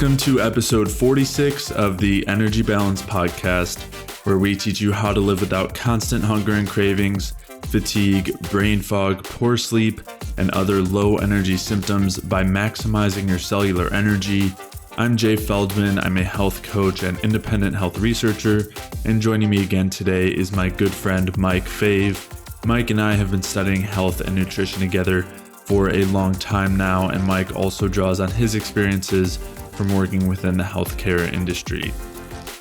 Welcome to episode 46 of the Energy Balance Podcast, where we teach you how to live without constant hunger and cravings, fatigue, brain fog, poor sleep, and other low energy symptoms by maximizing your cellular energy. I'm Jay Feldman. I'm a health coach and independent health researcher, and joining me again today is my good friend Mike Fave. Mike and I have been studying health and nutrition together for a long time now, and Mike also draws on his experiences from working within the healthcare industry.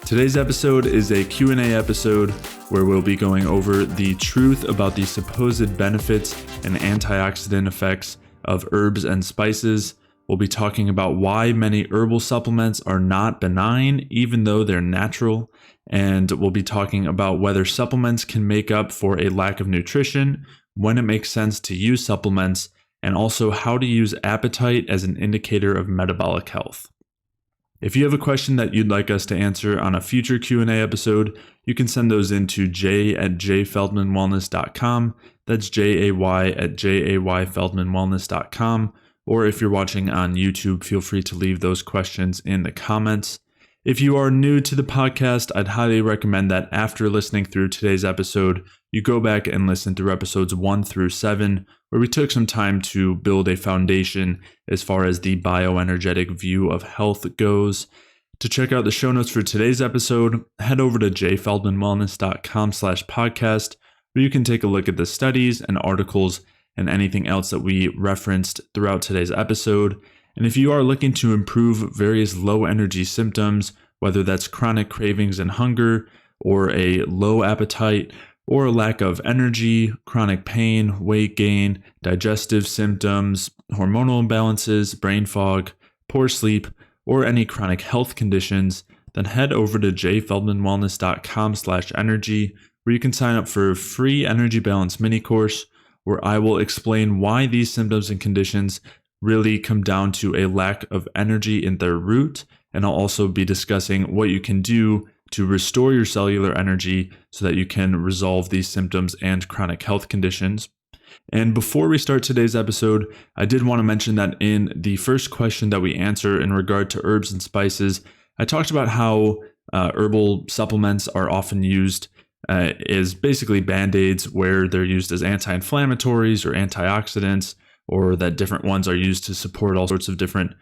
Today's episode is a Q&A episode where we'll be going over the truth about the supposed benefits and antioxidant effects of herbs and spices. We'll be talking about why many herbal supplements are not benign, even though they're natural. And we'll be talking about whether supplements can make up for a lack of nutrition, when it makes sense to use supplements, and also how to use appetite as an indicator of metabolic health. If you have a question that you'd like us to answer on a future Q&A episode, you can send those in to jay@jayfeldmanwellness.com. That's jay@jayfeldmanwellness.com. Or if you're watching on YouTube, feel free to leave those questions in the comments. If you are new to the podcast, I'd highly recommend that after listening through today's episode, you go back and listen through episodes 1 through 7, where we took some time to build a foundation as far as the bioenergetic view of health goes. To check out the show notes for today's episode, head over to jayfeldmanwellness.com/podcast, where you can take a look at the studies and articles and anything else that we referenced throughout today's episode. And if you are looking to improve various low energy symptoms, whether that's chronic cravings and hunger, or a low appetite, or a lack of energy, chronic pain, weight gain, digestive symptoms, hormonal imbalances, brain fog, poor sleep, or any chronic health conditions, then head over to jayfeldmanwellness.com/energy, where you can sign up for a free energy balance mini course, where I will explain why these symptoms and conditions really come down to a lack of energy in their root. And I'll also be discussing what you can do to restore your cellular energy so that you can resolve these symptoms and chronic health conditions. And before we start today's episode, I did want to mention that in the first question that we answer in regard to herbs and spices, I talked about how herbal supplements are often used as basically band-aids, where they're used as anti-inflammatories or antioxidants, or that different ones are used to support all sorts of different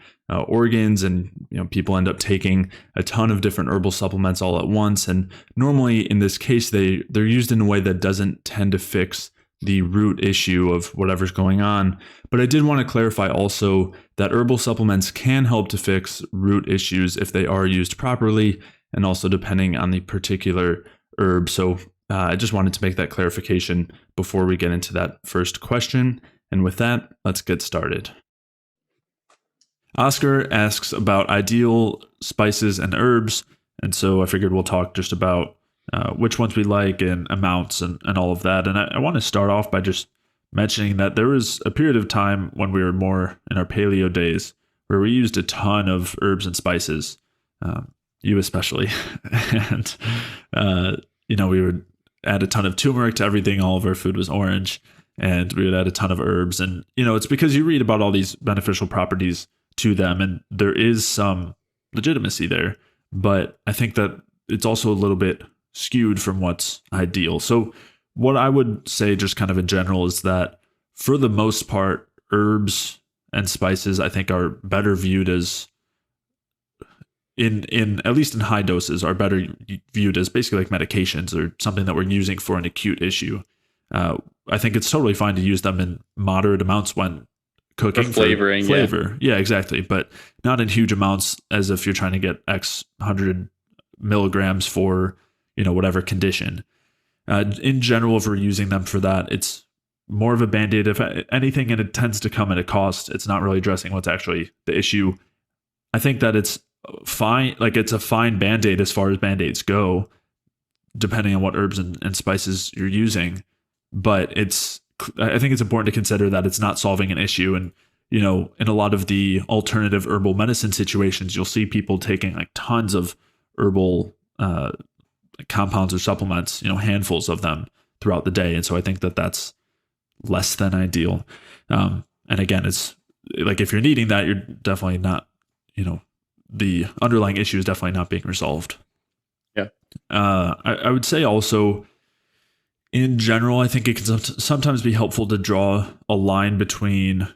organs, and people end up taking a ton of different herbal supplements all at once. And normally in this case, they're used in a way that doesn't tend to fix the root issue of whatever's going on. But I did want to clarify also that herbal supplements can help to fix root issues if they are used properly, and also depending on the particular herb. So I just wanted to make that clarification before we get into that first question. And with that, let's get started. Oscar asks about ideal spices and herbs. And so I figured we'll talk just about which ones we like and amounts and all of that. And I want to start off by just mentioning that there was a period of time when we were more in our paleo days where we used a ton of herbs and spices, you especially. And, we would add a ton of turmeric to everything. All of our food was orange. And we would add a ton of herbs. And, it's because you read about all these beneficial properties to them, and there is some legitimacy there. But I think that it's also a little bit skewed from what's ideal. So what I would say just kind of in general is that for the most part, herbs and spices, I think, are better viewed as, in at least in high doses, are better viewed as basically like medications or something that we're using for an acute issue. I think it's totally fine to use them in moderate amounts when cooking. For flavoring, flavor. Yeah, exactly. But not in huge amounts as if you're trying to get X 100 milligrams for, whatever condition. In general, if we're using them for that, it's more of a band-aid, if anything, and it tends to come at a cost. It's not really addressing what's actually the issue. I think that it's fine. Like, it's a fine band-aid as far as band-aids go, depending on what herbs and spices you're using. But I think it's important to consider that it's not solving an issue. And, in a lot of the alternative herbal medicine situations, you'll see people taking like tons of herbal compounds or supplements, handfuls of them throughout the day. And so I think that that's less than ideal. And again, it's like, if you're needing that, you're definitely not, the underlying issue is definitely not being resolved. Yeah. I would say also, in general, I think it can sometimes be helpful to draw a line between,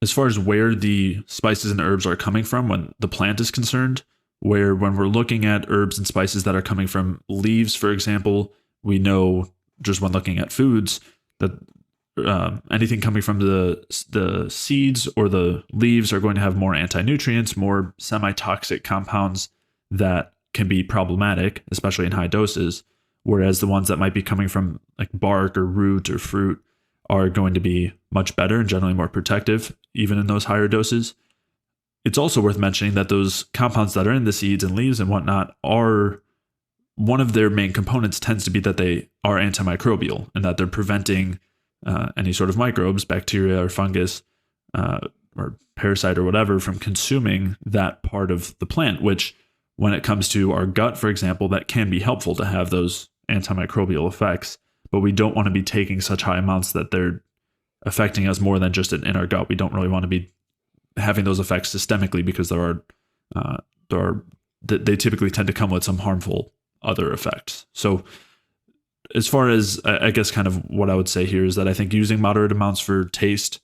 as far as where the spices and herbs are coming from when the plant is concerned, where when we're looking at herbs and spices that are coming from leaves, for example, we know just when looking at foods that anything coming from the seeds or the leaves are going to have more anti-nutrients, more semi-toxic compounds that can be problematic, especially in high doses. Whereas the ones that might be coming from like bark or root or fruit are going to be much better and generally more protective, even in those higher doses. It's also worth mentioning that those compounds that are in the seeds and leaves and whatnot are, one of their main components tends to be that they are antimicrobial and that they're preventing any sort of microbes, bacteria or fungus, or parasite or whatever from consuming that part of the plant, which when it comes to our gut, for example, that can be helpful to have those antimicrobial effects, but we don't want to be taking such high amounts that they're affecting us more than just in our gut. We don't really want to be having those effects systemically because there are they typically tend to come with some harmful other effects. So as far as I guess kind of what I would say here is that I think using moderate amounts for taste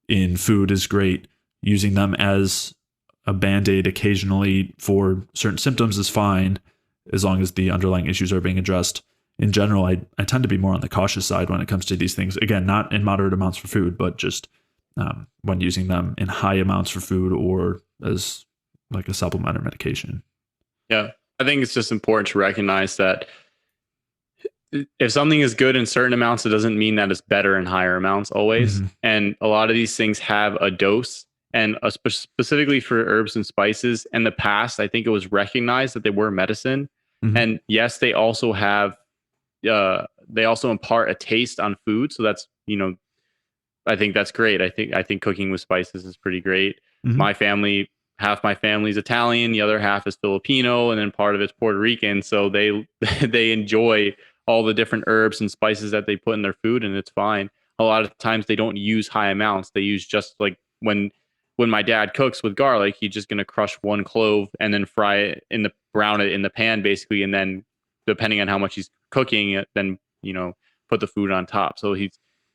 in food is great. Using them as a band-aid occasionally for certain symptoms is fine, as long as the underlying issues are being addressed. In general, I tend to be more on the cautious side when it comes to these things. Again, not in moderate amounts for food, but just when using them in high amounts for food or as like a supplement or medication. Yeah. I think it's just important to recognize that if something is good in certain amounts, it doesn't mean that it's better in higher amounts always. Mm-hmm. And a lot of these things have a dose. And specifically for herbs and spices, in the past, I think it was recognized that they were medicine. Mm-hmm. And yes, they also have, they also impart a taste on food. So that's, I think that's great. I think cooking with spices is pretty great. Mm-hmm. My family, half my family's Italian, the other half is Filipino, and then part of it's Puerto Rican. So they they enjoy all the different herbs and spices that they put in their food, and it's fine. A lot of times they don't use high amounts. They use just like when my dad cooks with garlic, he's just gonna crush one clove and then fry it brown it in the pan basically, and then depending on how much he's cooking, then put the food on top. So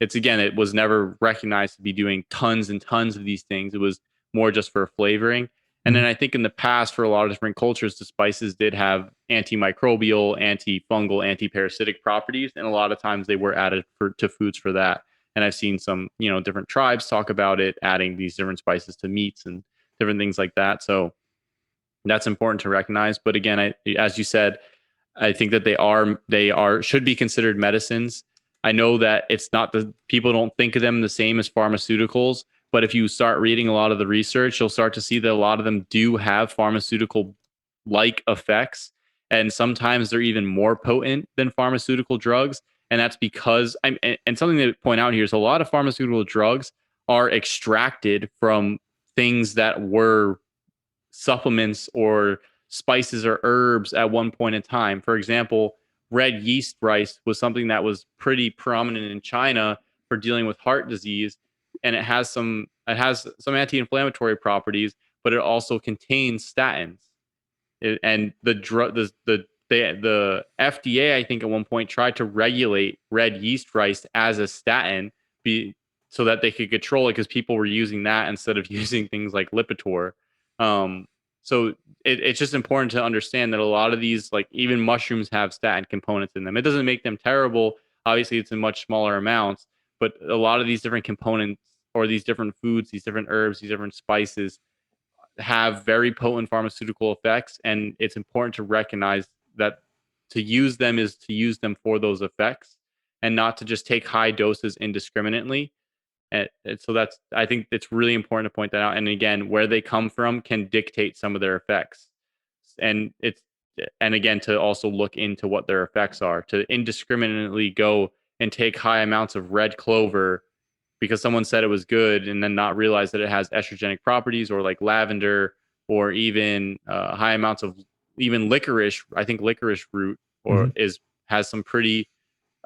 it's again, it was never recognized to be doing tons and tons of these things. It was more just for flavoring. And then Mm-hmm. I think in the past, for a lot of different cultures, the spices did have antimicrobial, antifungal, anti-parasitic properties, and a lot of times they were added to foods for that. And I've seen some, different tribes talk about it, adding these different spices to meats and different things like that. So that's important to recognize. But again, as you said, I think that they should be considered medicines. I know that it's not the people don't think of them the same as pharmaceuticals, but if you start reading a lot of the research, you'll start to see that a lot of them do have pharmaceutical like effects, and sometimes they're even more potent than pharmaceutical drugs. And that's because and something to point out here is a lot of pharmaceutical drugs are extracted from things that were supplements or spices or herbs at one point in time. For example, red yeast rice was something that was pretty prominent in China for dealing with heart disease, and it has some anti-inflammatory properties, but it also contains statins. And the drug the FDA, I think, at one point tried to regulate red yeast rice as a statin, be so that they could control it because people were using that instead of using things like Lipitor. Um, so it's just important to understand that a lot of these, like even mushrooms, have statin components in them. It doesn't make them terrible. Obviously, it's in much smaller amounts, but a lot of these different components or these different foods, these different herbs, these different spices have very potent pharmaceutical effects, and it's important to recognize that to use them is to use them for those effects and not to just take high doses indiscriminately. And so that's, I think it's really important to point that out. And again, where they come from can dictate some of their effects. And again, to also look into what their effects are. To indiscriminately go and take high amounts of red clover because someone said it was good and then not realize that it has estrogenic properties, or like lavender, or even high amounts of even licorice. I think licorice root Mm-hmm. or is has some pretty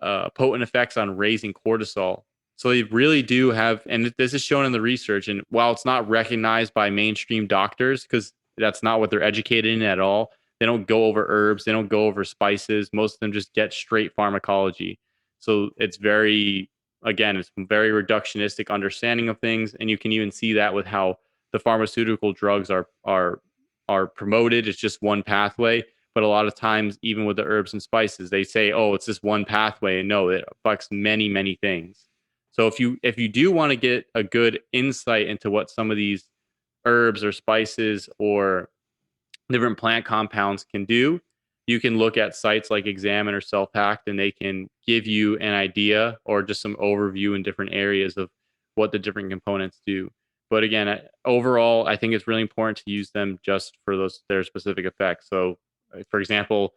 potent effects on raising cortisol. So they really do have, and this is shown in the research. And while it's not recognized by mainstream doctors, because that's not what they're educated in at all. They don't go over herbs, they don't go over spices. Most of them just get straight pharmacology. So it's very, again, it's very reductionistic understanding of things, and you can even see that with how the pharmaceutical drugs are promoted. It's just one pathway, but a lot of times, even with the herbs and spices, they say, "Oh, it's this one pathway," and no, it affects many things. So if you do want to get a good insight into what some of these herbs or spices or different plant compounds can do, you can look at sites like Examine or Self Hacked, and they can give you an idea or just some overview in different areas of what the different components do. But again, overall, I think it's really important to use them just for those their specific effects. So, for example,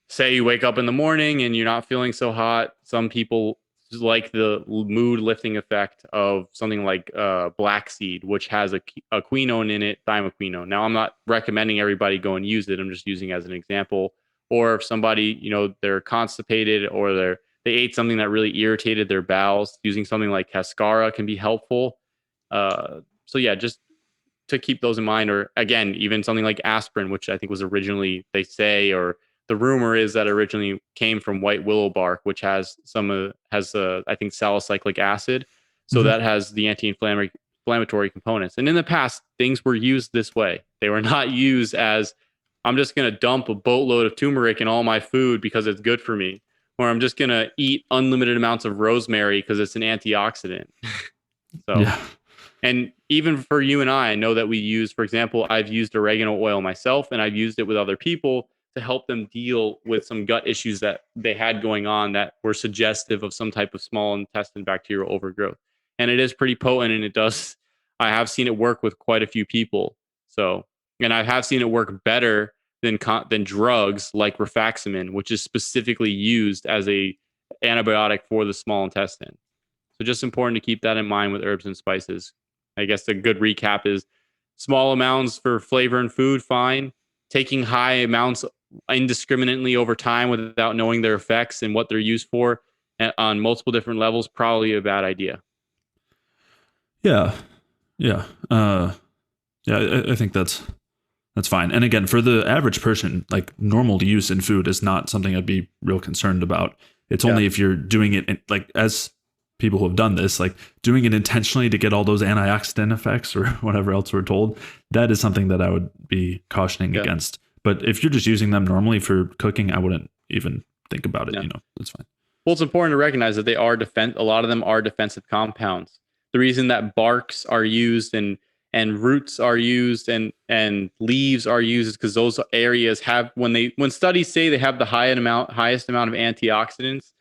say you wake up in the morning and you're not feeling so hot. Some people like the mood lifting effect of something like black seed, which has a quinone in it, thymoquinone. Now, I'm not recommending everybody go and use it. I'm just using it as an example. Or if somebody, they're constipated or they ate something that really irritated their bowels, using something like cascara can be helpful. So yeah, just to keep those in mind, or again, even something like aspirin, which I think was originally, they say, or the rumor is that originally came from white willow bark, which has I think salicylic acid, so Mhm. that has the anti-inflammatory components. And in the past, things were used this way. They were not used as, I'm just going to dump a boatload of turmeric in all my food because it's good for me, or I'm just going to eat unlimited amounts of rosemary because it's an antioxidant. So Yeah. and even for you and I know that we use, for example, I've used oregano oil myself, and I've used it with other people to help them deal with some gut issues that they had going on that were suggestive of some type of small intestine bacterial overgrowth. And it is pretty potent, and I have seen it work with quite a few people. So, and I have seen it work better than drugs like rifaximin, which is specifically used as a antibiotic for the small intestine. So just important to keep that in mind with herbs and spices. I guess a good recap is small amounts for flavor and food, fine. Taking high amounts indiscriminately over time without knowing their effects and what they're used for on multiple different levels, probably a bad idea. Yeah. Yeah. Yeah. I think that's fine. And again, for the average person, like normal use in food is not something I'd be real concerned about. It's Yeah. only if you're doing it like as people who have done this, like doing it intentionally to get all those antioxidant effects or whatever else we're told, that is something that I would be cautioning Yeah. against. But if you're just using them normally for cooking, I wouldn't even think about it. Yeah. That's fine. Well, it's important to recognize that a lot of them are defensive compounds. The reason that barks are used and roots are used and leaves are used is because those areas have, when studies say they have the highest amount of antioxidants,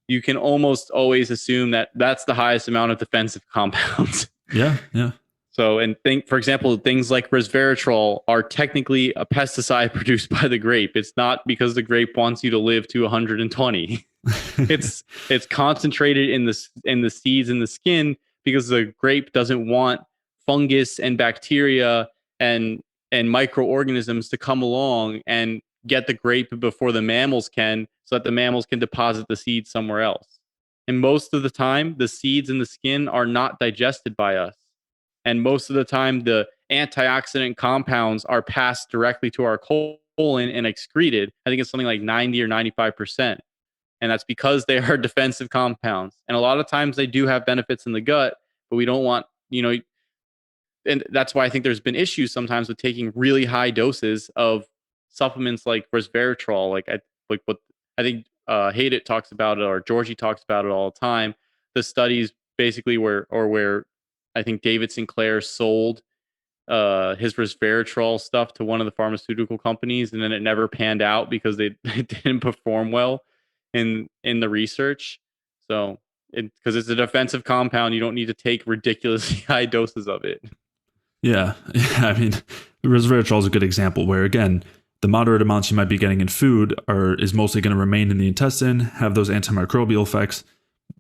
you can almost always assume that that's the highest amount of defensive compounds. Yeah. Yeah. So, and for example, things like resveratrol are technically a pesticide produced by the grape. It's not because the grape wants you to live to 120. It's concentrated in the seeds in the skin because the grape doesn't want fungus and bacteria and microorganisms to come along and get the grape before the mammals can, so that the mammals can deposit the seeds somewhere else. And most of the time, the seeds in the skin are not digested by us. And most of the time, the antioxidant compounds are passed directly to our colon and excreted. I think it's something like 90 or 95%. And that's because they are defensive compounds. And a lot of times they do have benefits in the gut, but we don't want, and that's why I think there's been issues sometimes with taking really high doses of supplements like resveratrol. Like what I think Hayden talks about it, or Georgie talks about it all the time. The studies basically where I think David Sinclair sold his resveratrol stuff to one of the pharmaceutical companies, and then it never panned out because it didn't perform well in the research. So, because it's a defensive compound, you don't need to take ridiculously high doses of it. Yeah. Yeah. I mean, resveratrol is a good example where, again, the moderate amounts you might be getting in food is mostly going to remain in the intestine, have those antimicrobial effects,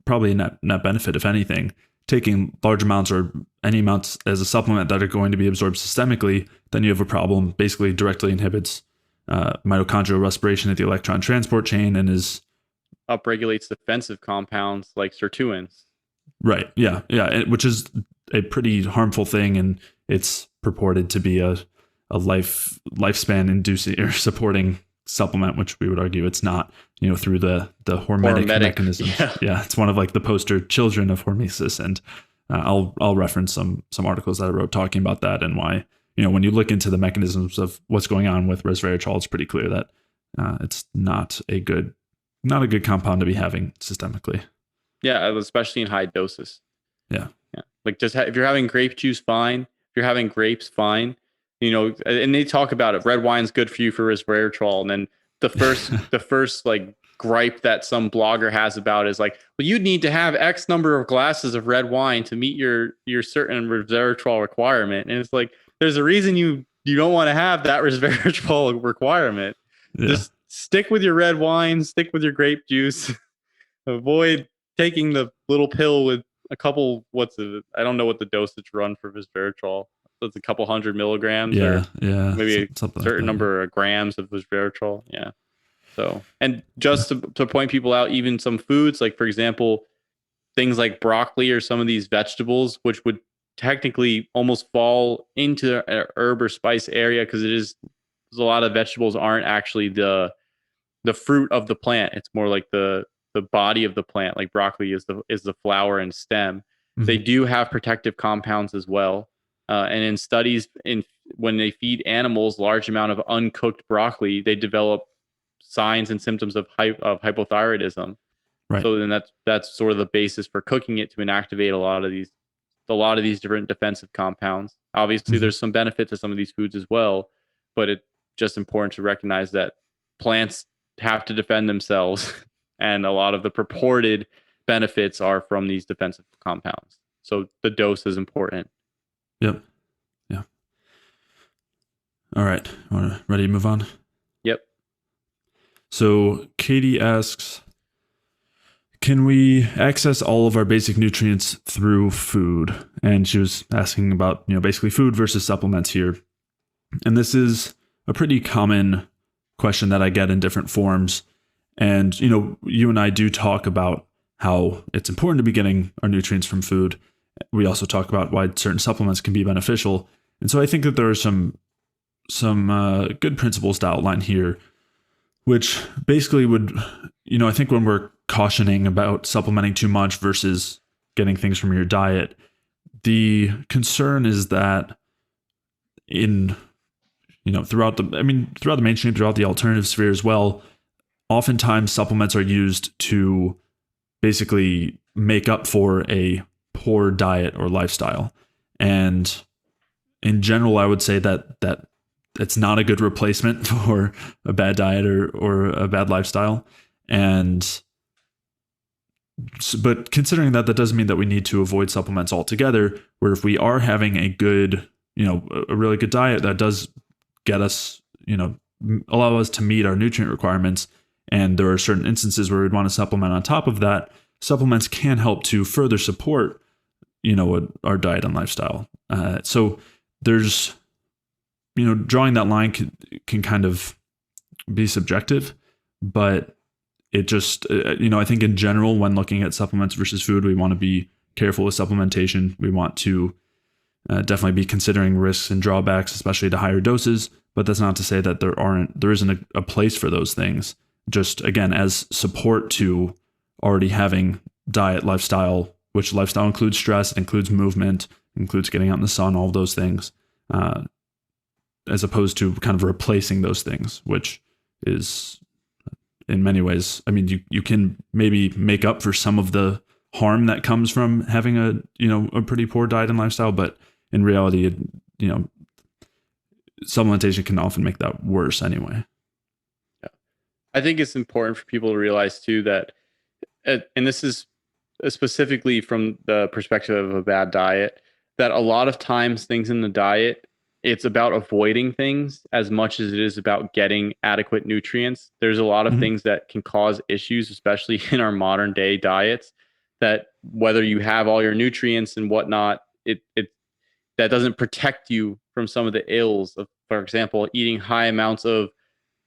probably a net benefit, if anything. Taking large amounts or any amounts as a supplement that are going to be absorbed systemically, then you have a problem. Basically, directly inhibits mitochondrial respiration at the electron transport chain and is Upregulates defensive compounds like sirtuins. right. Yeah. Yeah. Which is a pretty harmful thing. And it's purported to be a lifespan inducing or supporting supplement, which we would argue it's not, through the hormetic mechanisms. Yeah. Yeah, it's one of like the poster children of hormesis, and I'll reference some articles that I wrote talking about that and why, when you look into the mechanisms of what's going on with resveratrol, it's pretty clear that it's not a good compound to be having systemically. Yeah, especially in high doses. Yeah. Yeah. Like just if you're having grape juice, fine. If you're having grapes, fine. And they talk about it. Red wine's good for you for resveratrol. And then the first like gripe that some blogger has about is like, well, you need to have X number of glasses of red wine to meet your certain resveratrol requirement. And it's like, there's a reason you don't want to have that resveratrol requirement. Yeah. Just stick with your red wine, stick with your grape juice. Avoid taking the little pill with a couple. I don't know what the dosage run for resveratrol. It's a couple 100 milligrams, or maybe a certain like number of grams of resveratrol. Yeah. So, and just to point people out, even some foods, like for example, things like broccoli or some of these vegetables, which would technically almost fall into a herb or spice area, because a lot of vegetables aren't actually the fruit of the plant. It's more like the body of the plant. Like broccoli is the flower and stem. Mm-hmm. They do have protective compounds as well. And in studies, when they feed animals large amount of uncooked broccoli, they develop signs and symptoms of hypothyroidism. Right. So then that's sort of the basis for cooking it to inactivate a lot of these different defensive compounds. Obviously, there's some benefit to some of these foods as well, but it's just important to recognize that plants have to defend themselves, and a lot of the purported benefits are from these defensive compounds. So the dose is important. Yep. Yeah. All right. Ready to move on? Yep. So Katie asks, can we access all of our basic nutrients through food? And she was asking about, basically food versus supplements here. And this is a pretty common question that I get in different forms. And, you and I do talk about how it's important to be getting our nutrients from food. We also talk about why certain supplements can be beneficial. And so I think that there are some good principles to outline here, which basically would, I think when we're cautioning about supplementing too much versus getting things from your diet, the concern is that throughout the mainstream, throughout the alternative sphere as well, oftentimes supplements are used to basically make up for a poor diet or lifestyle. And in general, I would say that it's not a good replacement for a bad diet or a bad lifestyle. But considering that doesn't mean that we need to avoid supplements altogether, where if we are having a good, a really good diet that does get us, allow us to meet our nutrient requirements, and there are certain instances where we'd want to supplement on top of that, supplements can help to further support, our diet and lifestyle. So there's, drawing that line can kind of be subjective, but it just, I think in general, when looking at supplements versus food, we want to be careful with supplementation. We want to definitely be considering risks and drawbacks, especially to higher doses. But that's not to say that there isn't a place for those things. Just again, as support to already having diet, lifestyle, which lifestyle includes stress, it includes movement, includes getting out in the sun, all of those things, as opposed to kind of replacing those things, which is in many ways, you can maybe make up for some of the harm that comes from having a pretty poor diet and lifestyle, but in reality, supplementation can often make that worse anyway. Yeah. I think it's important for people to realize too that, and this is specifically from the perspective of a bad diet, that a lot of times things in the diet, it's about avoiding things as much as it is about getting adequate nutrients. There's a lot of things that can cause issues, especially in our modern day diets, that whether you have all your nutrients and whatnot, it that doesn't protect you from some of the ills of, for example, eating high amounts of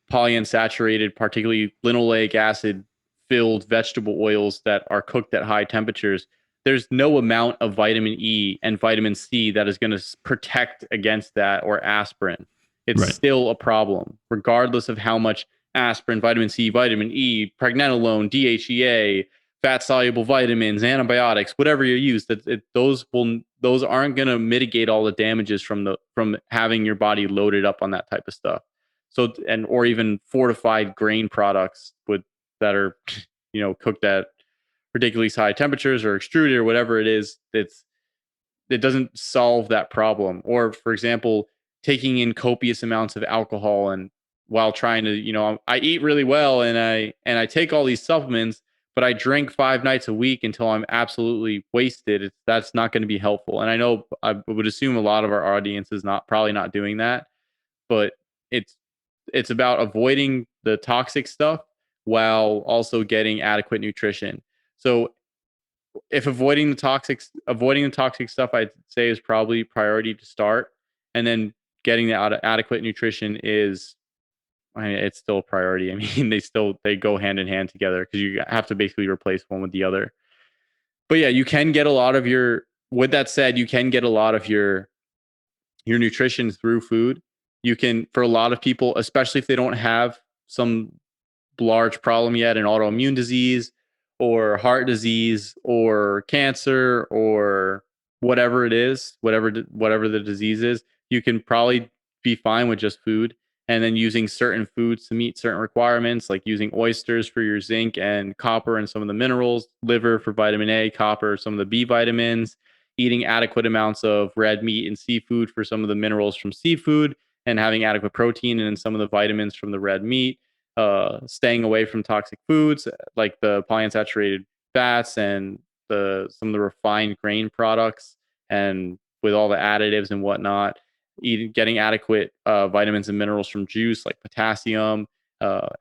polyunsaturated, particularly linoleic acid filled vegetable oils that are cooked at high temperatures. There's no amount of vitamin E and vitamin C that is going to protect against that, or aspirin. it's Right. still a problem, regardless of how much aspirin, vitamin C, vitamin E, pregnenolone, DHEA, fat soluble vitamins, antibiotics, whatever you use. Those aren't going to mitigate all the damages from having your body loaded up on that type of stuff. So or even fortified grain products that are cooked at ridiculously high temperatures or extruded or whatever it is. It doesn't solve that problem. Or, for example, taking in copious amounts of alcohol and while trying to, I eat really well and I take all these supplements, but I drink 5 nights a week until I'm absolutely wasted. That's not going to be helpful. And I would assume a lot of our audience is probably not doing that, but it's it's about avoiding the toxic stuff while also getting adequate nutrition. So if avoiding the toxic stuff, I'd say is probably priority to start, and then getting the adequate nutrition is, I mean, it's still a priority. I mean, they go hand in hand together because you have to basically replace one with the other. But yeah, you can get a lot of your. With that said, you can get a lot of your nutrition through food. You can, for a lot of people, especially if they don't have some large problem yet, an autoimmune disease or heart disease or cancer or whatever it is, whatever the disease is, you can probably be fine with just food, and then using certain foods to meet certain requirements, like using oysters for your zinc and copper and some of the minerals, liver for vitamin A, copper, some of the B vitamins, eating adequate amounts of red meat and seafood for some of the minerals from seafood, and having adequate protein and some of the vitamins from the red meat, staying away from toxic foods like the polyunsaturated fats and some of the refined grain products, and with all the additives and whatnot, getting adequate vitamins and minerals from juice like potassium,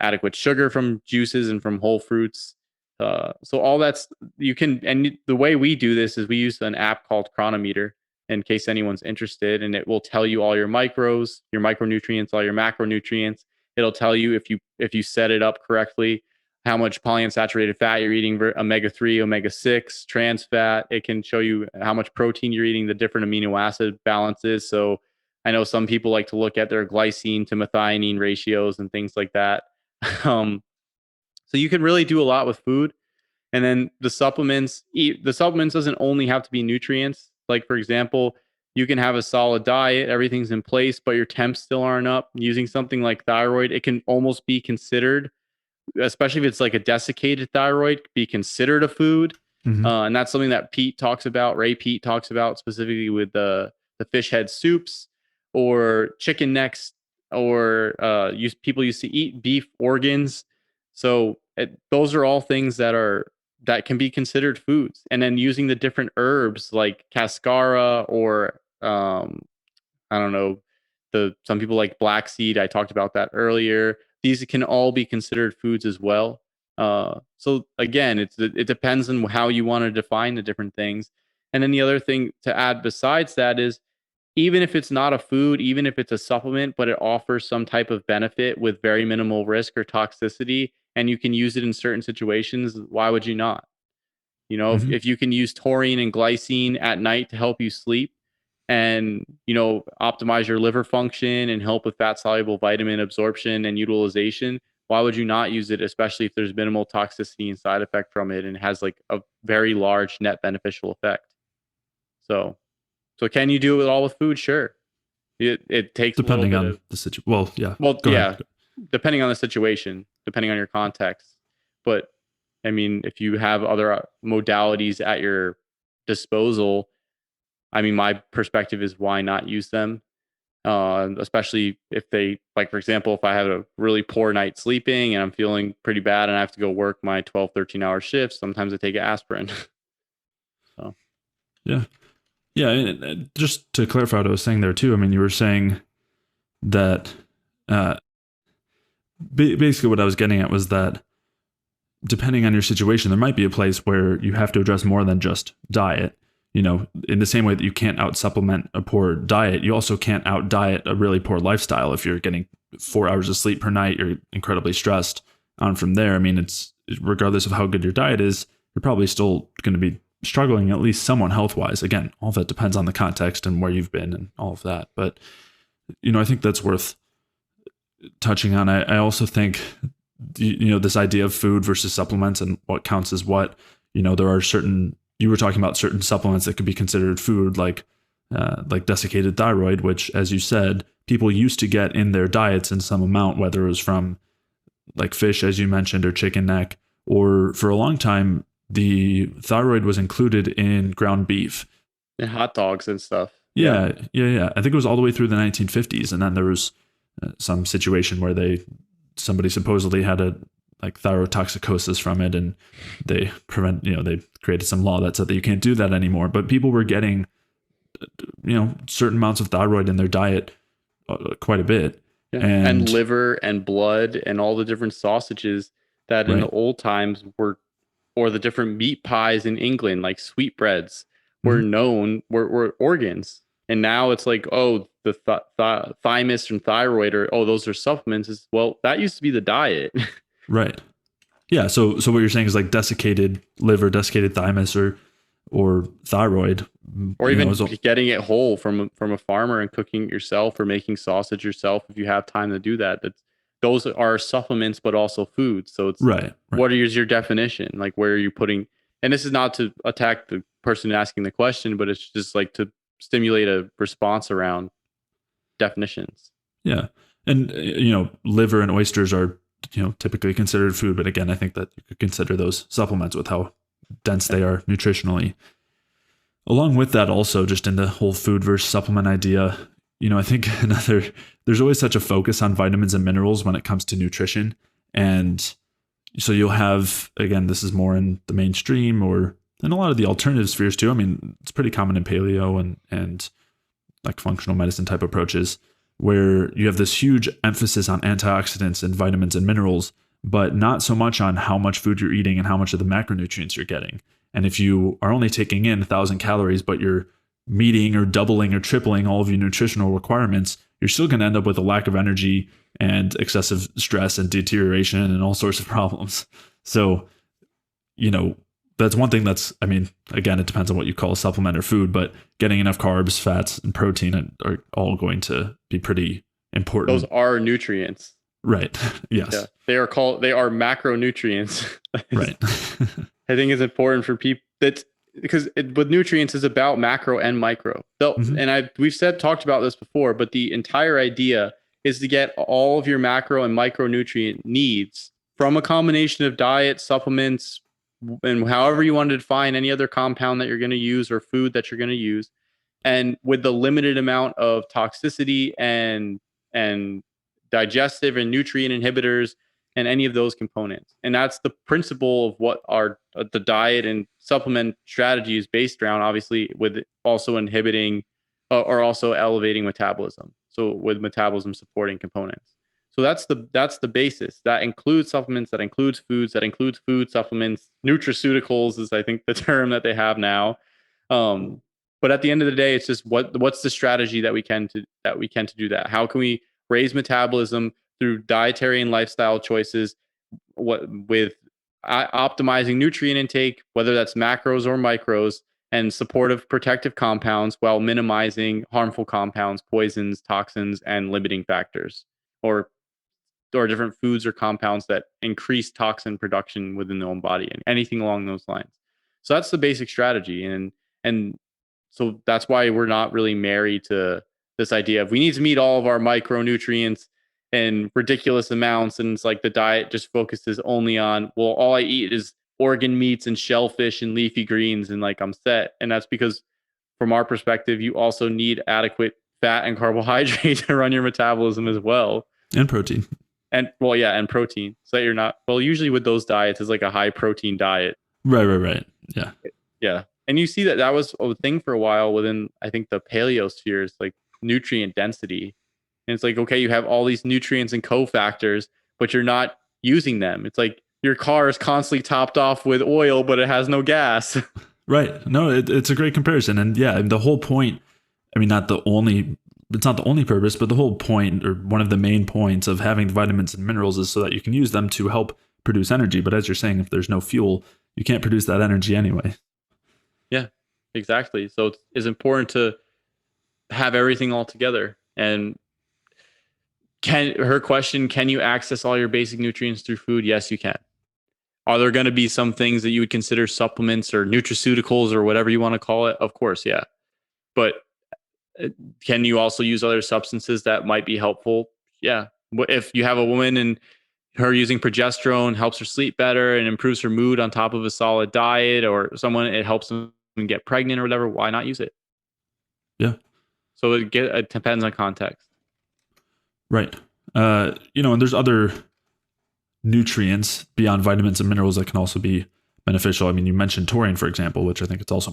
adequate sugar from juices and from whole fruits. So all that's you can, and the way we do this is we use an app called Chronometer in case anyone's interested, and it will tell you all your micros, your micronutrients, all your macronutrients. It'll tell you if you set it up correctly, how much polyunsaturated fat you're eating, omega-3, omega-6, trans fat. It can show you how much protein you're eating, the different amino acid balances. So I know some people like to look at their glycine to methionine ratios and things like that. um, so you can really do a lot with food. And then the supplements doesn't only have to be nutrients. Like, for example, you can have a solid diet, everything's in place, but your temps still aren't up. Using something like thyroid, it can almost be considered, especially if it's like a desiccated thyroid, be considered a food. Mm-hmm. And that's something that Ray Pete talks about specifically with the fish head soups or chicken necks, or people used to eat beef organs. So those are all things that can be considered foods. And then using the different herbs like cascara or I don't know, some people like black seed. I talked about that earlier. These can all be considered foods as well. So again, it depends on how you want to define the different things. And then the other thing to add besides that is, even if it's not a food, even if it's a supplement, but it offers some type of benefit with very minimal risk or toxicity, and you can use it in certain situations, why would you not? Mm-hmm. If you can use taurine and glycine at night to help you sleep and, optimize your liver function and help with fat soluble vitamin absorption and utilization, why would you not use it, especially if there's minimal toxicity and side effect from it and has like a very large net beneficial effect? So, can you do it all with food? Sure. It takes a little Depending bit on of, the situation. Well, yeah. well, Go ahead. yeah, depending on the situation, depending on your context. But I mean, if you have other modalities at your disposal, I mean, my perspective is why not use them? Especially if they, like, for example, if I have a really poor night sleeping and I'm feeling pretty bad and I have to go work my 12, 13-hour shifts, sometimes I take aspirin. So, Yeah. Yeah. And just to clarify what I was saying there too, I mean, you were saying that uh, basically what I was getting at was that depending on your situation, there might be a place where you have to address more than just diet. In the same way that you can't out supplement a poor diet, you also can't out diet a really poor lifestyle. If you're getting 4 hours of sleep per night, you're incredibly stressed. On from there, I mean, it's regardless of how good your diet is, you're probably still going to be struggling at least somewhat health wise. Again, all of that depends on the context and where you've been and all of that. But I think that's worth touching on. I also think, this idea of food versus supplements and what counts as what. There are certain, you were talking about certain supplements that could be considered food, like desiccated thyroid, which, as you said, people used to get in their diets in some amount, whether it was from like fish, as you mentioned, or chicken neck, or for a long time, the thyroid was included in ground beef. And hot dogs and stuff. Yeah. Yeah. I think it was all the way through the 1950s, and then there was some situation where somebody supposedly had a like thyrotoxicosis from it, and they they created some law that said that you can't do that anymore. But people were getting certain amounts of thyroid in their diet quite a bit. Yeah. And And liver and blood and all the different sausages that in the right. old times were, or the different meat pies in England, like sweetbreads, were Mhm. known were organs. And now it's like, oh, the thymus and thyroid, or oh, those are supplements. Well, that used to be the diet. Right. Yeah, so what you're saying is like desiccated liver, desiccated thymus, or thyroid, Or even is getting it whole from a farmer and cooking it yourself, or making sausage yourself if you have time to do that. Those are supplements, but also food. So it's, right, right. what is your definition? Like, where are you putting? And this is not to attack the person asking the question, but it's just like to stimulate a response around definitions. Yeah. And liver and oysters are typically considered food, but again, I think that you could consider those supplements with how dense they are nutritionally. Along with that, also just in the whole food versus supplement idea, I think there's always such a focus on vitamins and minerals when it comes to nutrition. And so you'll have, again, this is more in the mainstream or in a lot of the alternative spheres too. I mean, it's pretty common in paleo and like functional medicine type approaches, where you have this huge emphasis on antioxidants and vitamins and minerals, but not so much on how much food you're eating and how much of the macronutrients you're getting. And if you are only taking in 1,000 calories, but you're meeting or doubling or tripling all of your nutritional requirements, you're still going to end up with a lack of energy and excessive stress and deterioration and all sorts of problems. So, that's one thing I mean, again, it depends on what you call a supplement or food, but getting enough carbs, fats, and protein are all going to be pretty important. Those are nutrients. Right. Yes. Yeah. They are macronutrients. Right. I think it's important for people because with nutrients is about macro and micro. Mhm. And we've talked about this before, but the entire idea is to get all of your macro and micronutrient needs from a combination of diet, supplements, and however you want to define any other compound that you're going to use or food that you're going to use, and with the limited amount of toxicity and digestive and nutrient inhibitors and any of those components. And that's the principle of what our the diet and supplement strategy is based around, obviously, with also inhibiting or also elevating metabolism. So with metabolism supporting components. So that's the basis. That includes supplements, that includes foods, that includes food supplements. Nutraceuticals is, I think, the term that they have now. But at the end of the day, it's just what's the strategy that we can to do that? How can we raise metabolism through dietary and lifestyle choices, with optimizing nutrient intake, whether that's macros or micros, and supportive protective compounds, while minimizing harmful compounds, poisons, toxins, and limiting factors, or different foods or compounds that increase toxin production within the own body, and anything along those lines. So that's the basic strategy. And so that's why we're not really married to this idea of we need to meet all of our micronutrients in ridiculous amounts. And it's like the diet just focuses only on, well, all I eat is organ meats and shellfish and leafy greens, and like I'm set. And that's because from our perspective, you also need adequate fat and carbohydrate to run your metabolism as well. And protein. And well, yeah, and protein. So that you're not, well, usually with those diets is like a high protein diet. Right. Yeah. Yeah. And you see that was a thing for a while within, I think, the paleospheres, like nutrient density. And it's like, okay, you have all these nutrients and cofactors, but you're not using them. It's like your car is constantly topped off with oil, but it has no gas. Right. No, it's a great comparison. And yeah, the whole point, I mean, it's not the only purpose, but the whole point, or one of the main points of having the vitamins and minerals, is so that you can use them to help produce energy. But as you're saying, if there's no fuel, you can't produce that energy anyway. Yeah, exactly. So it's important to have everything all together. And Her question, can you access all your basic nutrients through food? Yes, you can. Are there going to be some things that you would consider supplements or nutraceuticals or whatever you want to call it? Of course, yeah. But can you also use other substances that might be helpful? Yeah. If you have a woman and her using progesterone helps her sleep better and improves her mood on top of a solid diet, or someone it helps them get pregnant or whatever, why not use it? Yeah. So it depends on context. Right. And there's other nutrients beyond vitamins and minerals that can also be beneficial. I mean, you mentioned taurine, for example, which I think it's also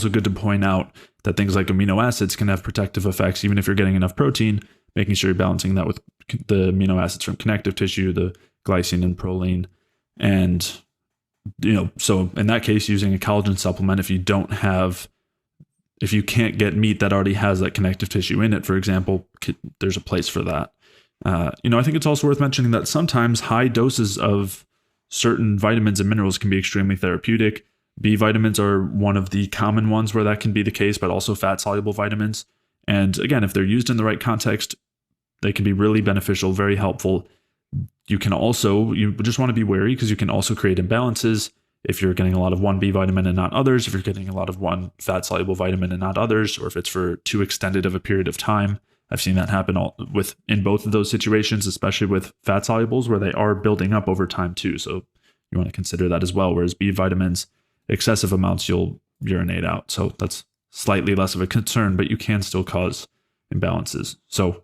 good to point out that things like amino acids can have protective effects, even if you're getting enough protein, making sure you're balancing that with the amino acids from connective tissue, the glycine and proline. And, so in that case, using a collagen supplement, if you can't get meat that already has that connective tissue in it, for example, there's a place for that. I think it's also worth mentioning that sometimes high doses of certain vitamins and minerals can be extremely therapeutic. B vitamins are one of the common ones where that can be the case, but also fat-soluble vitamins. And again, if they're used in the right context, they can be really beneficial, very helpful. You just want to be wary because you can also create imbalances if you're getting a lot of one B vitamin and not others, if you're getting a lot of one fat-soluble vitamin and not others, or if it's for too extended of a period of time. I've seen that happen in both of those situations, especially with fat solubles where they are building up over time too. So you want to consider that as well. Whereas B vitamins, excessive amounts, you'll urinate out. So that's slightly less of a concern, but you can still cause imbalances. So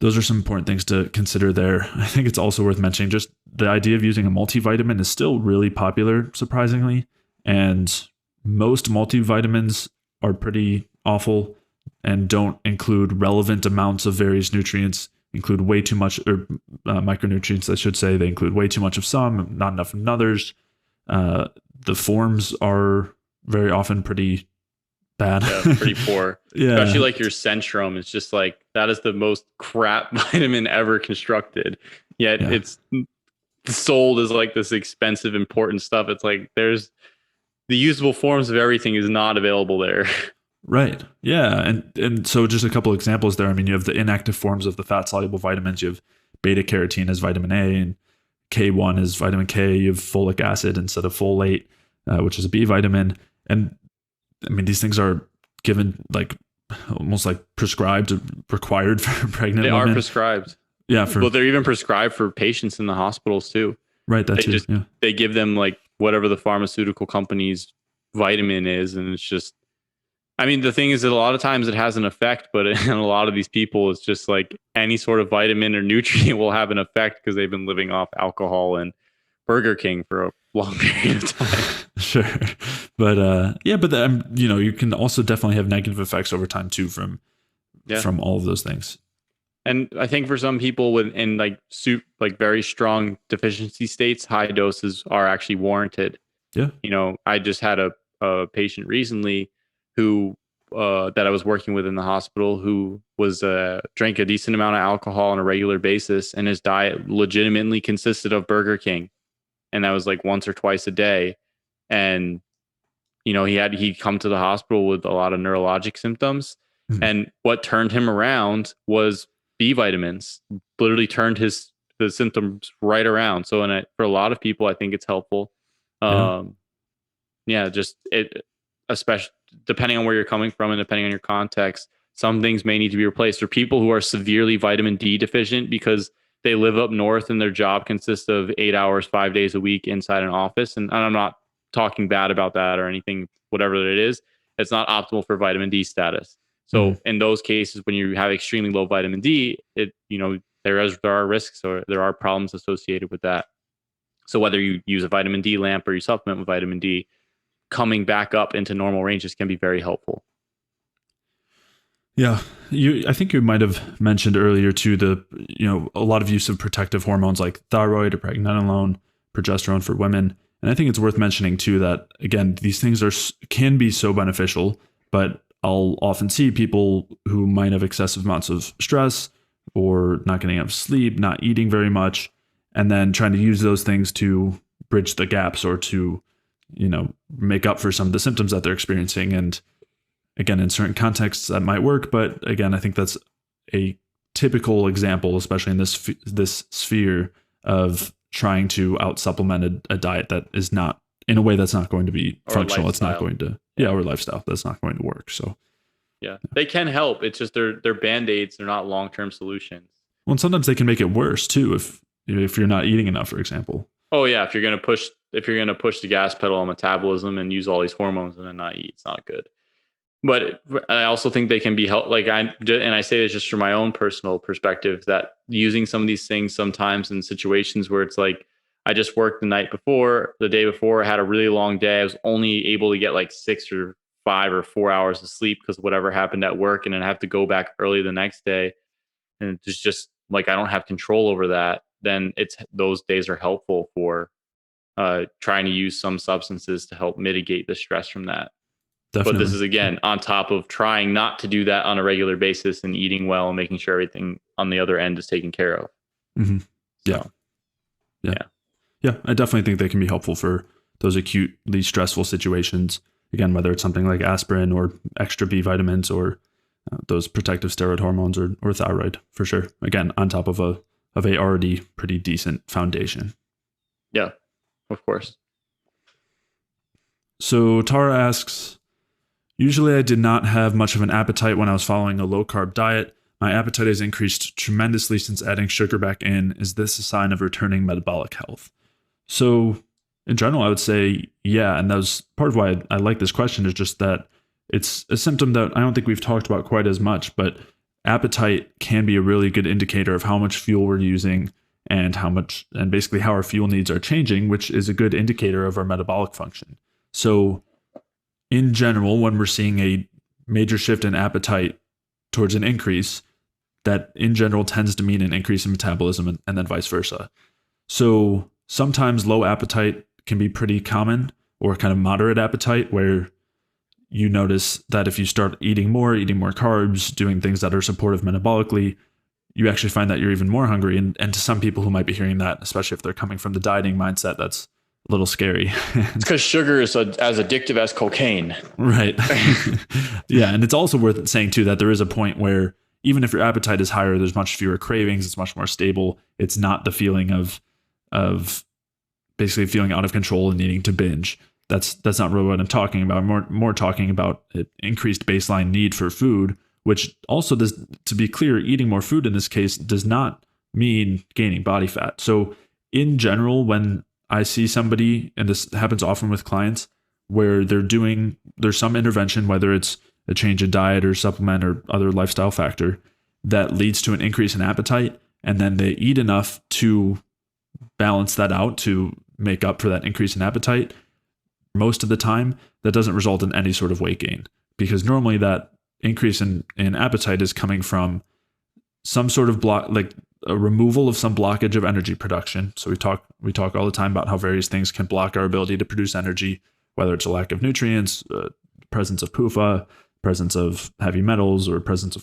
those are some important things to consider there. I think it's also worth mentioning just the idea of using a multivitamin is still really popular, surprisingly. And most multivitamins are pretty awful and don't include relevant amounts of various nutrients, include way too much, or micronutrients, I should say. They include way too much of some, not enough in others. The forms are very often pretty bad. Yeah, pretty poor. Yeah. Especially like your Centrum is just like, that is the most crap vitamin ever constructed. Yet it's sold as like this expensive, important stuff. It's like the usable forms of everything is not available there. Right. Yeah. And so just a couple examples there. I mean, you have the inactive forms of the fat soluble vitamins. You have beta carotene as vitamin A, and K1 is vitamin K. You have folic acid instead of folate, which is a B vitamin. And I mean, these things are given like almost like required for pregnant women. They are prescribed. Yeah. Well, they're even prescribed for patients in the hospitals too. Right. They give them like whatever the pharmaceutical company's vitamin is. And it's just, I mean, the thing is that a lot of times it has an effect, but in a lot of these people, it's just like any sort of vitamin or nutrient will have an effect because they've been living off alcohol and Burger King for a long period of time. Sure. But you can also definitely have negative effects over time too from all of those things. And I think for some people in like very strong deficiency states, high doses are actually warranted. Yeah. I just had a patient recently who that I was working with in the hospital who was drank a decent amount of alcohol on a regular basis, and his diet legitimately consisted of Burger King, and that was like once or twice a day. And he'd come to the hospital with a lot of neurologic symptoms, and what turned him around was B vitamins. Literally turned the symptoms right around. So for a lot of people, I think it's helpful. Especially depending on where you're coming from and depending on your context, some things may need to be replaced. For people who are severely vitamin D deficient because they live up north and their job consists of 8 hours, 5 days a week inside an office. And I'm not talking bad about that or anything, whatever it is, it's not optimal for vitamin D status. So in those cases, when you have extremely low vitamin D, there are risks or there are problems associated with that. So whether you use a vitamin D lamp or you supplement with vitamin D, coming back up into normal ranges can be very helpful. Yeah. I think you might have mentioned earlier too, a lot of use of protective hormones like thyroid or pregnenolone, progesterone for women. And I think it's worth mentioning too that, again, these things can be so beneficial, but I'll often see people who might have excessive amounts of stress or not getting enough sleep, not eating very much, and then trying to use those things to bridge the gaps or to, make up for some of the symptoms that they're experiencing. And again, in certain contexts that might work, but again, I think that's a typical example, especially in this sphere of trying to out supplement a diet that is not in a way that's not going to be or a functional. It's not lifestyle. going to Yeah. or lifestyle that's not going to work. So Yeah. They can help. It's just they're band-aids, they're not long-term solutions. well, and sometimes they can make it worse too if you're not eating enough, for example. Oh yeah, if you're gonna push the gas pedal on metabolism and use all these hormones and then not eat, it's not good. But I also think they can be helped. Like I say this just from my own personal perspective, that using some of these things sometimes in situations where it's like I just worked the day before, I had a really long day. I was only able to get like 6 or 5 or 4 hours of sleep because of whatever happened at work, and then I have to go back early the next day, and it's just like I don't have control over that. Then it's those days are helpful for trying to use some substances to help mitigate the stress from that. But this Definitely. is again on top of trying not to do that on a regular basis and eating well and making sure everything on the other end is taken care of. Mm-hmm. Yeah. So, Yeah. yeah. Yeah. I definitely think they can be helpful for those acutely stressful situations. Again, whether it's something like aspirin or extra B vitamins or those protective steroid hormones or thyroid, for sure. Again, on top of a already pretty decent foundation. Yeah, of course. So Tara asks, usually I did not have much of an appetite when I was following a low carb diet. My appetite has increased tremendously since adding sugar back in. Is this a sign of returning metabolic health? So in general, I would say, yeah. And that was part of why I like this question, is just that it's a symptom that I don't think we've talked about quite as much, but appetite can be a really good indicator of how much fuel we're using and basically how our fuel needs are changing, which is a good indicator of our metabolic function. So in general, when we're seeing a major shift in appetite towards an increase, that in general tends to mean an increase in metabolism and then vice versa. So sometimes low appetite can be pretty common, or kind of moderate appetite, where you notice that if you start eating more carbs, doing things that are supportive metabolically, you actually find that you're even more hungry. And to some people who might be hearing that, especially if they're coming from the dieting mindset, that's a little scary. It's because sugar is as addictive as cocaine. Right. Yeah. And it's also worth saying too that there is a point where even if your appetite is higher, there's much fewer cravings. It's much more stable. It's not the feeling of basically feeling out of control and needing to binge. That's not really what I'm talking about. More talking about an increased baseline need for food, which also does, to be clear, eating more food in this case does not mean gaining body fat. So in general, when I see somebody, and this happens often with clients, where there's some intervention, whether it's a change of diet or supplement or other lifestyle factor, that leads to an increase in appetite, and then they eat enough to balance that out to make up for that increase in appetite. Most of the time, that doesn't result in any sort of weight gain, because normally that increase in appetite is coming from some sort of block, like a removal of some blockage of energy production. So we talk all the time about how various things can block our ability to produce energy, whether it's a lack of nutrients, presence of PUFA, presence of heavy metals, or presence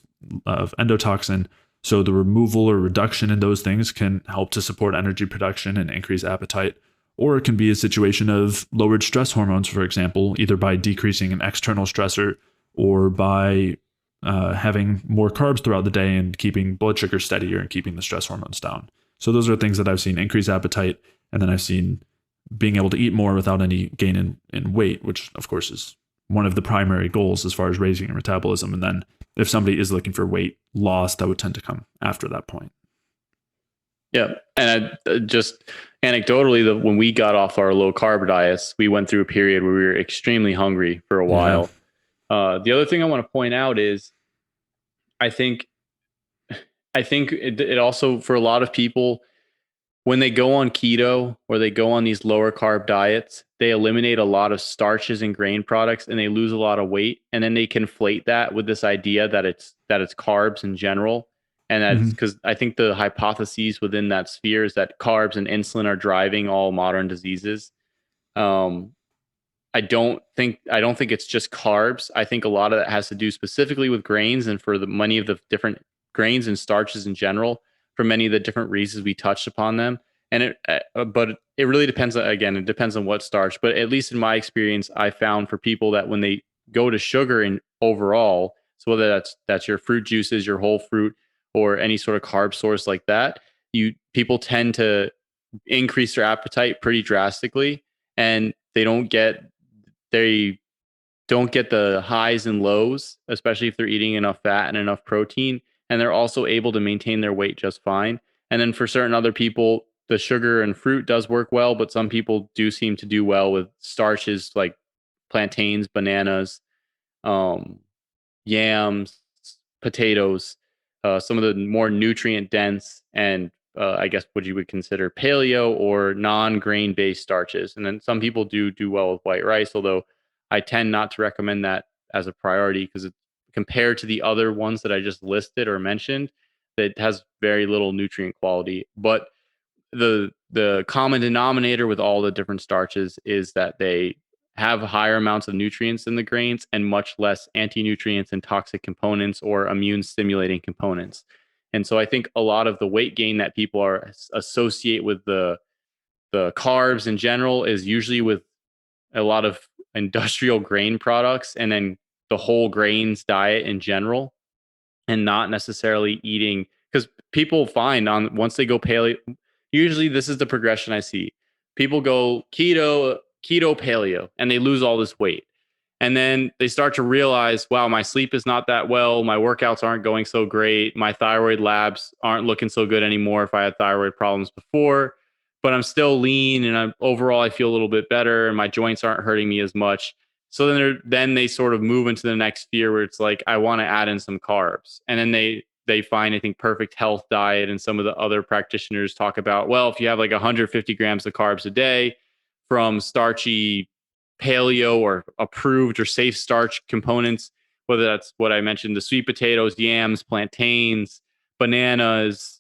of endotoxin. So the removal or reduction in those things can help to support energy production and increase appetite. Or it can be a situation of lowered stress hormones, for example, either by decreasing an external stressor or by having more carbs throughout the day and keeping blood sugar steadier and keeping the stress hormones down. So those are things that I've seen increase appetite, and then I've seen being able to eat more without any gain in weight, which of course is one of the primary goals as far as raising your metabolism. And then if somebody is looking for weight loss, that would tend to come after that point. Yeah. And just anecdotally, when we got off our low carb diets, we went through a period where we were extremely hungry for a while. The other thing I want to point out is I think it also, for a lot of people, when they go on keto or they go on these lower carb diets, they eliminate a lot of starches and grain products and they lose a lot of weight. And then they conflate that with this idea that it's carbs in general. And that's because I think the hypotheses within that sphere is that carbs and insulin are driving all modern diseases. I don't think it's just carbs. I think a lot of that has to do specifically with grains, and for the many of the different grains and starches in general, for many of the different reasons we touched upon them. And but it really depends. Again, it depends on what starch. But at least in my experience, I found for people that when they go to sugar and overall, so whether that's your fruit juices, your whole fruit, or any sort of carb source like that, you people tend to increase their appetite pretty drastically, and they don't get the highs and lows, especially if they're eating enough fat and enough protein. And they're also able to maintain their weight just fine. And then for certain other people, the sugar and fruit does work well, but some people do seem to do well with starches like plantains, bananas, um, yams, potatoes, some of the more nutrient dense and I guess what you would consider paleo or non-grain based starches. And then some people do well with white rice, although I tend not to recommend that as a priority because compared to the other ones that I just listed or mentioned, that has very little nutrient quality. But the common denominator with all the different starches is that they have higher amounts of nutrients than the grains and much less anti-nutrients and toxic components or immune stimulating components. And so I think a lot of the weight gain that people are associate with the carbs in general is usually with a lot of industrial grain products and then the whole grains diet in general, and not necessarily eating, because people find on once they go paleo, usually this is the progression I see. People go keto paleo and they lose all this weight. And then they start to realize, wow, my sleep is not that well, my workouts aren't going so great, my thyroid labs aren't looking so good anymore if I had thyroid problems before, but I'm still lean and overall I feel a little bit better and my joints aren't hurting me as much. So then they sort of move into the next sphere where it's like I want to add in some carbs, and then they find, I think, perfect health diet. And some of the other practitioners talk about, well, if you have like 150 grams of carbs a day from starchy paleo or approved or safe starch components, whether that's what I mentioned, the sweet potatoes, yams, plantains, bananas,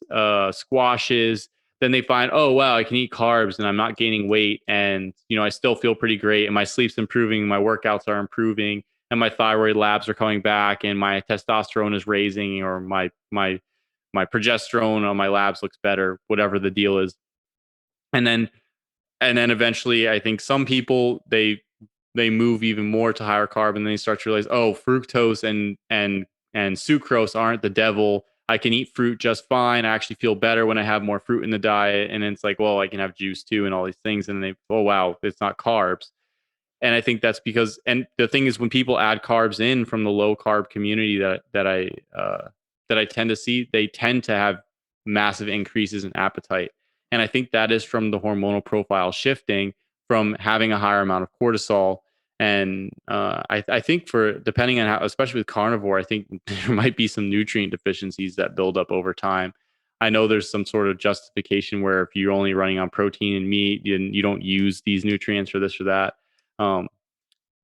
squashes, then they find, oh wow, I can eat carbs and I'm not gaining weight, and I still feel pretty great, and my sleep's improving, my workouts are improving, and my thyroid labs are coming back, and my testosterone is raising, or my progesterone on my labs looks better, whatever the deal is. And then and then eventually I think some people they move even more to higher carb, and then they start to realize, oh, fructose and sucrose aren't the devil. I can eat fruit just fine. I actually feel better when I have more fruit in the diet. And then it's like, well, I can have juice too and all these things. And oh wow, it's not carbs. And I think that's because, and the thing is, when people add carbs in from the low carb community that I tend to see, they tend to have massive increases in appetite. And I think that is from the hormonal profile shifting from having a higher amount of cortisol. And I think, for depending on how, especially with carnivore, I think there might be some nutrient deficiencies that build up over time. I know there's some sort of justification where if you're only running on protein and meat, you don't use these nutrients or this or that. um,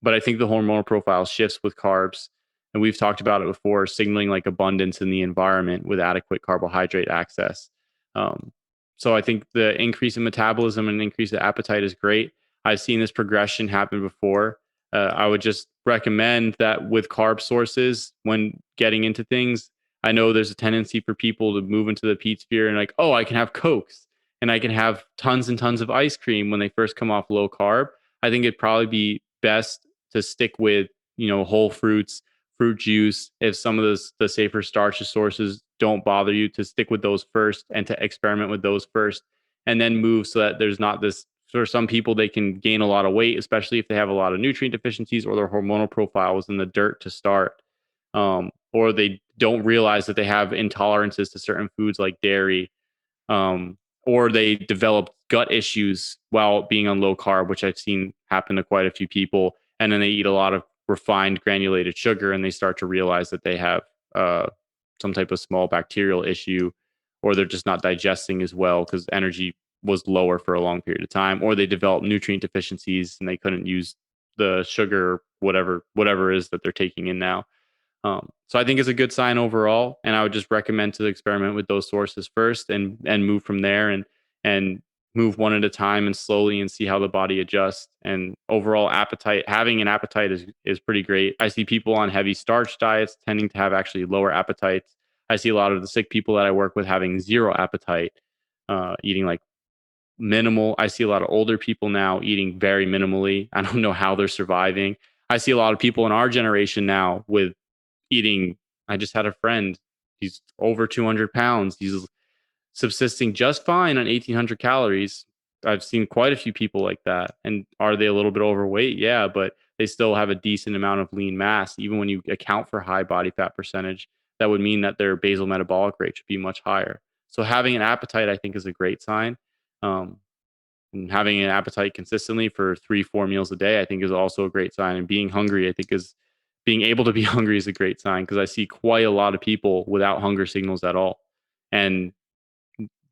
but I think the hormonal profile shifts with carbs. And we've talked about it before, signaling like abundance in the environment with adequate carbohydrate access. Um, so I think the increase in metabolism and increase in appetite is great. I've seen this progression happen before. I would just recommend that with carb sources, when getting into things, I know there's a tendency for people to move into the Pete sphere and like, oh, I can have Cokes and I can have tons and tons of ice cream when they first come off low carb. I think it'd probably be best to stick with whole fruits, fruit juice. If some of the safer starch sources don't bother you, to stick with those first and to experiment with those first, and then move so that there's not this. For some people, they can gain a lot of weight, especially if they have a lot of nutrient deficiencies or their hormonal profile was in the dirt to start, or they don't realize that they have intolerances to certain foods like dairy, um, or they develop gut issues while being on low carb, which I've seen happen to quite a few people. And then they eat a lot of refined granulated sugar, and they start to realize that they have uh, some type of small bacterial issue, or they're just not digesting as well because energy was lower for a long period of time, or they develop nutrient deficiencies and they couldn't use the sugar, whatever it is that they're taking in now. So I think it's a good sign overall, and I would just recommend to experiment with those sources first, and move from there, and move one at a time and slowly, and see how the body adjusts. And overall appetite, having an appetite is pretty great. I see people on heavy starch diets tending to have actually lower appetites. I see a lot of the sick people that I work with having zero appetite, eating like minimal. I see a lot of older people now eating very minimally. I don't know how they're surviving. I see a lot of people in our generation now with eating. I just had a friend. he's over 200 pounds. He's subsisting just fine on 1,800 calories. I've seen quite a few people like that. And are they a little bit overweight? Yeah, but they still have a decent amount of lean mass. Even when you account for high body fat percentage, that would mean that their basal metabolic rate should be much higher. So having an appetite, I think, is a great sign. Um, and having an appetite consistently for 3-4 meals a day, I think, is also a great sign. And being hungry, I think, is being able to be hungry is a great sign, because I see quite a lot of people without hunger signals at all. And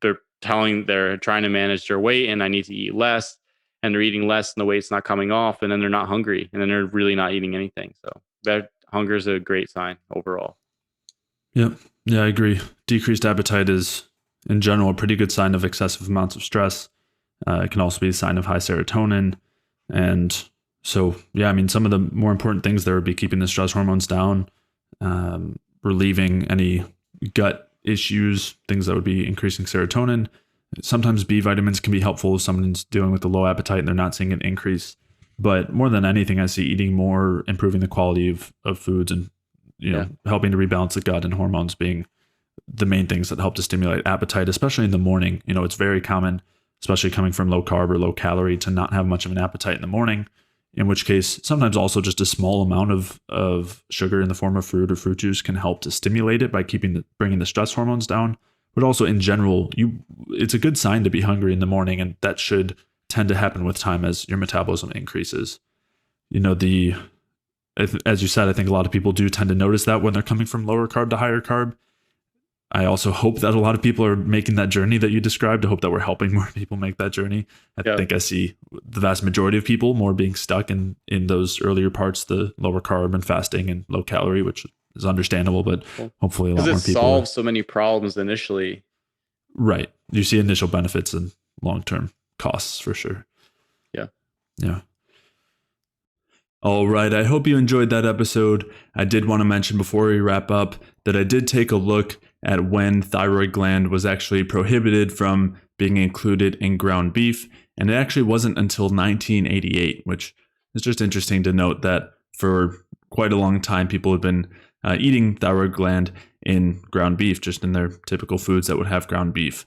they're trying to manage their weight, and I need to eat less, and they're eating less and the weight's not coming off, and then they're not hungry, and then they're really not eating anything. So that hunger is a great sign overall. Yep. Yeah, I agree. Decreased appetite is, in general, a pretty good sign of excessive amounts of stress. It can also be a sign of high serotonin. And so, yeah, I mean, some of the more important things there would be keeping the stress hormones down, relieving any gut issues, things that would be increasing serotonin. Sometimes B vitamins can be helpful if someone's dealing with a low appetite and they're not seeing an increase. But more than anything, I see eating more, improving the quality of foods, and helping to rebalance the gut and hormones being the main things that help to stimulate appetite, especially in the morning. It's very common, especially coming from low carb or low calorie, to not have much of an appetite in the morning, in which case sometimes also just a small amount of sugar in the form of fruit or fruit juice can help to stimulate it by bringing the stress hormones down. But also in general, it's a good sign to be hungry in the morning, and that should tend to happen with time as your metabolism increases. As you said, I think a lot of people do tend to notice that when they're coming from lower carb to higher carb. I also hope that a lot of people are making that journey that you described. I hope that we're helping more people make that journey. I think I see the vast majority of people more being stuck in those earlier parts, the lower carb and fasting and low calorie, which is understandable, but hopefully a lot more people. Because it solves so many problems initially. Right. You see initial benefits and long-term costs for sure. Yeah. Yeah. All right. I hope you enjoyed that episode. I did want to mention before we wrap up that I did take a look at when thyroid gland was actually prohibited from being included in ground beef. And it actually wasn't until 1988, which is just interesting to note that for quite a long time, people have been eating thyroid gland in ground beef, just in their typical foods that would have ground beef.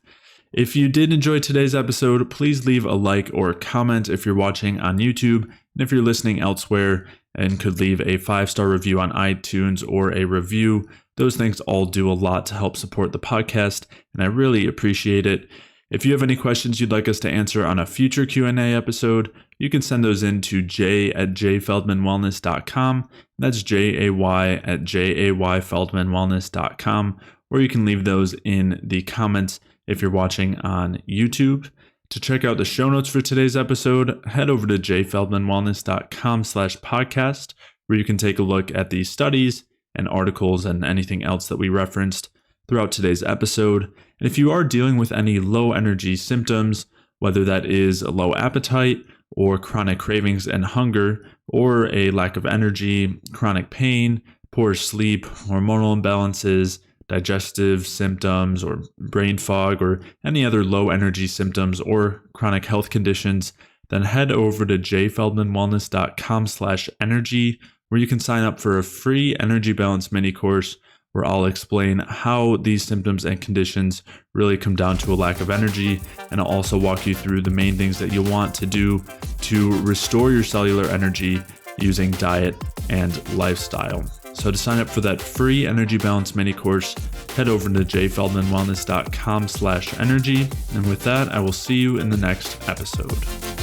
If you did enjoy today's episode, please leave a like or a comment if you're watching on YouTube. And if you're listening elsewhere, and could leave a 5-star review on iTunes or a review. Those things all do a lot to help support the podcast, and I really appreciate it. If you have any questions you'd like us to answer on a future Q&A episode, you can send those in to jay@jayfeldmanwellness.com. That's jay@jayfeldmanwellness.com, or you can leave those in the comments if you're watching on YouTube. To check out the show notes for today's episode, head over to jayfeldmanwellness.com/podcast, where you can take a look at the studies and articles and anything else that we referenced throughout today's episode. And if you are dealing with any low energy symptoms, whether that is a low appetite or chronic cravings and hunger, or a lack of energy, chronic pain, poor sleep, hormonal imbalances, digestive symptoms, or brain fog, or any other low energy symptoms or chronic health conditions, then head over to jayfeldmanwellness.com/energy, where you can sign up for a free energy balance mini course where I'll explain how these symptoms and conditions really come down to a lack of energy, and I'll also walk you through the main things that you'll want to do to restore your cellular energy using diet and lifestyle. So to sign up for that free energy balance mini course, head over to jayfeldmanwellness.com/energy. And with that, I will see you in the next episode.